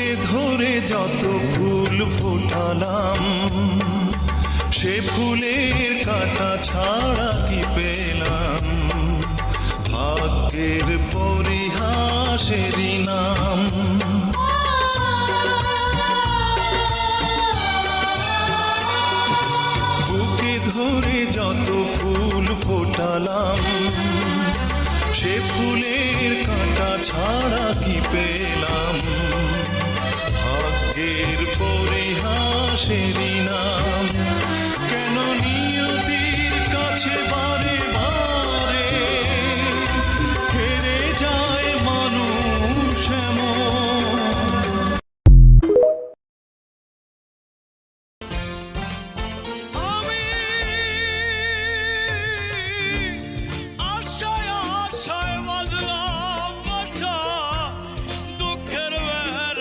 বুকে ধরে যত ফুল ফোটালাম, সে ফুলের কাঁটা ছাড়া কি পেলাম? ভাগ্যের পরিহাসেরই নাম। বুকে ধরে যত ফুল ফোটালাম, সে ফুলের কাঁটা ছাড়া কি পেলাম? ভাগ্যের পরিহাসেরই নাম।